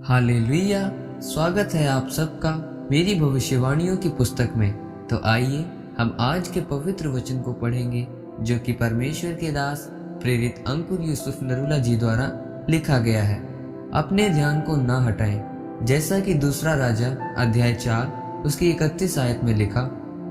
Hallelujah. स्वागत है आप सबका मेरी भविष्यवाणियों की पुस्तक में। तो आइए हम आज के पवित्र वचन को पढ़ेंगे जो कि परमेश्वर के दास प्रेरित अंकुर यूसुफ नरूला जी द्वारा लिखा गया है। अपने ध्यान को ना हटाएं, जैसा कि दूसरा राजा अध्याय 4 उसकी 31 आयत में लिखा।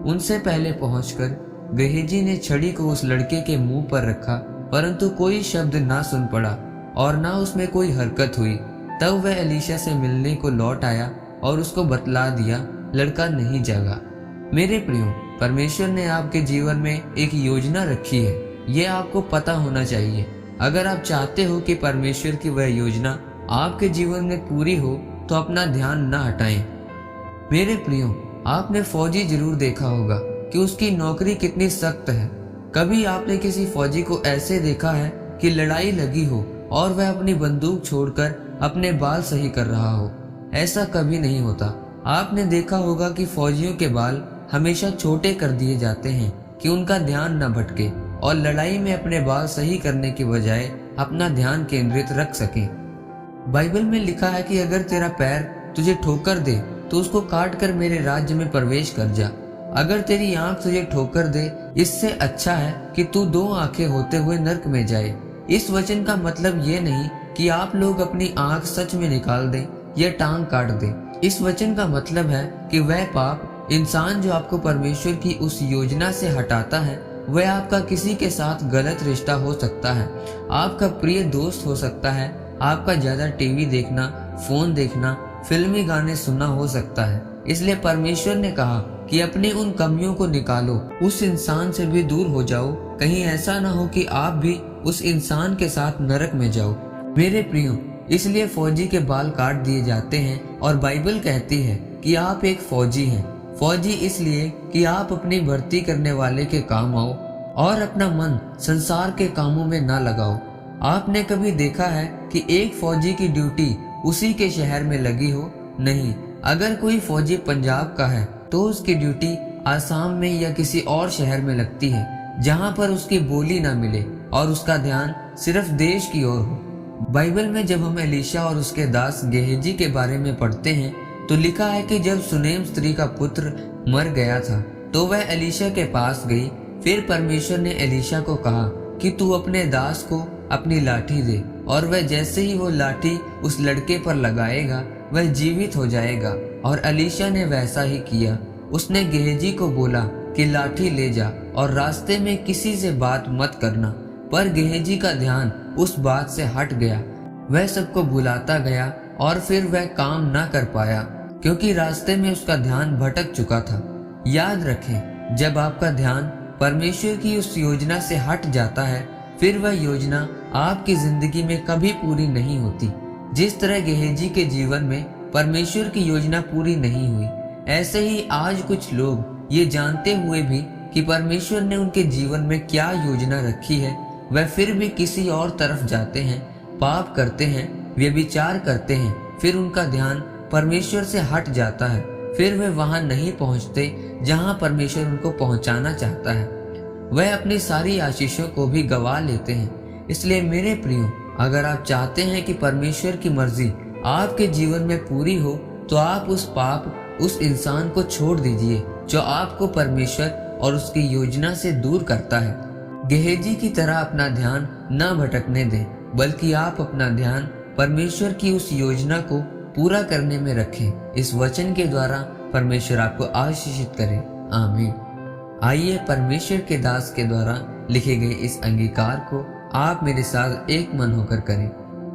उनसे पहले पहुंचकर गेहजी ने छड़ी को उस लड़के के मुंह पर रखा, परंतु कोई शब्द ना सुन पड़ा और ना उसमें कोई हरकत हुई। तब वह एलीशा से मिलने को लौट आया और उसको बतला दिया, लड़का नहीं जागा। मेरे प्रियो, परमेश्वर ने आपके जीवन में एक योजना रखी है, ये आपको पता होना चाहिए। अगर आप चाहते हो कि परमेश्वर की वह योजना आपके जीवन में पूरी हो तो अपना ध्यान न हटाएं। मेरे प्रियो, आपने फौजी जरूर देखा होगा कि उसकी नौकरी कितनी सख्त है। कभी आपने किसी फौजी को ऐसे देखा है कि लड़ाई लगी हो और वह अपनी बंदूक छोड़कर अपने बाल सही कर रहा हो? ऐसा कभी नहीं होता। आपने देखा होगा कि फौजियों के बाल हमेशा छोटे कर दिए जाते हैं कि उनका ध्यान न भटके और लड़ाई में अपने बाल सही करने के बजाय अपना ध्यान केंद्रित रख सकें। बाइबल में लिखा है कि अगर तेरा पैर तुझे ठोकर दे तो उसको काट कर मेरे राज्य में प्रवेश कर जा। अगर तेरी आंख तुझे ठोकर दे, इससे अच्छा है कि तू 2 आंखें होते हुए नरक में जाए। इस वचन का मतलब ये नहीं कि आप लोग अपनी आंख सच में निकाल दें या टांग काट दें। इस वचन का मतलब है कि वह पाप इंसान जो आपको परमेश्वर की उस योजना से हटाता है, वह आपका किसी के साथ गलत रिश्ता हो सकता है, आपका प्रिय दोस्त हो सकता है, आपका ज्यादा टीवी देखना, फोन देखना, फिल्मी गाने सुनना हो सकता है। इसलिए परमेश्वर ने कहा कि अपनी उन कमियों को निकालो, उस इंसान से भी दूर हो जाओ। कहीं ऐसा ना हो कि आप भी उस इंसान के साथ नरक में जाओ। मेरे प्रियो, इसलिए फौजी के बाल काट दिए जाते हैं और बाइबल कहती है कि आप एक फौजी हैं। फौजी इसलिए कि आप अपनी भर्ती करने वाले के काम आओ और अपना मन संसार के कामों में ना लगाओ। आपने कभी देखा है कि एक फौजी की ड्यूटी उसी के शहर में लगी हो? नहीं। अगर कोई फौजी पंजाब का है तो उसकी ड्यूटी आसाम में या किसी और शहर में लगती है जहां पर उसकी बोली ना मिले और उसका ध्यान सिर्फ देश की ओर हो। बाइबल में जब हम एलीशा और उसके दास गेहजी के बारे में पढ़ते हैं तो लिखा है कि जब सुनेम स्त्री का पुत्र मर गया था तो वह एलीशा के पास गई। फिर परमेश्वर ने एलीशा को कहा कि तू अपने दास को अपनी लाठी दे, और वह जैसे ही वो लाठी उस लड़के पर लगाएगा वह जीवित हो जाएगा। और एलीशा ने वैसा ही किया। उसने गेहजी को बोला कि लाठी ले जा और रास्ते में किसी से बात मत करना। पर गेहजी का ध्यान उस बात से हट गया। वह सबको बुलाता गया और फिर वह काम ना कर पाया क्योंकि रास्ते में उसका ध्यान भटक चुका था। याद रखें, जब आपका ध्यान परमेश्वर की उस योजना से हट जाता है फिर वह योजना आपकी जिंदगी में कभी पूरी नहीं होती। जिस तरह गेहजी के जीवन में परमेश्वर की योजना पूरी नहीं हुई, ऐसे ही आज कुछ लोग ये जानते हुए भी कि परमेश्वर ने उनके जीवन में क्या योजना रखी है, वह फिर भी किसी और तरफ जाते हैं, पाप करते हैं, व्यभिचार करते हैं। फिर उनका ध्यान परमेश्वर से हट जाता है। फिर वे वहां नहीं पहुंचते जहां परमेश्वर उनको पहुंचाना चाहता है। वह अपनी सारी आशीषों को भी गवा लेते हैं। इसलिए मेरे प्रियो, अगर आप चाहते हैं कि परमेश्वर की मर्जी आपके जीवन में पूरी हो तो आप उस पाप, उस इंसान को छोड़ दीजिए जो आपको परमेश्वर और उसकी योजना से दूर करता है। गेहजी की तरह अपना ध्यान न भटकने दें, बल्कि आप अपना ध्यान परमेश्वर की उस योजना को पूरा करने में रखें। इस वचन के द्वारा परमेश्वर आपको आशीषित करे। आमीन। आइए परमेश्वर के दास के द्वारा लिखे गए इस अंगीकार को आप मेरे साथ एक मन होकर करें।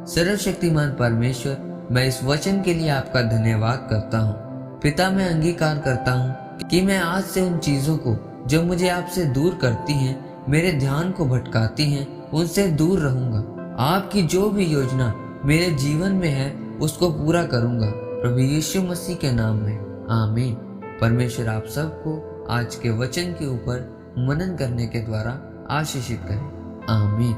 सर्वशक्तिमान परमेश्वर, मैं इस वचन के लिए आपका धन्यवाद करता हूँ। पिता, मैं अंगीकार करता हूँ कि मैं आज से उन चीजों को जो मुझे आपसे दूर करती हैं, मेरे ध्यान को भटकाती हैं, उनसे दूर रहूंगा। आपकी जो भी योजना मेरे जीवन में है उसको पूरा करूंगा, प्रभु यीशु मसीह के नाम में। आमीन। परमेश्वर आप सबको आज के वचन के ऊपर मनन करने के द्वारा आशीषित करे। आमीन।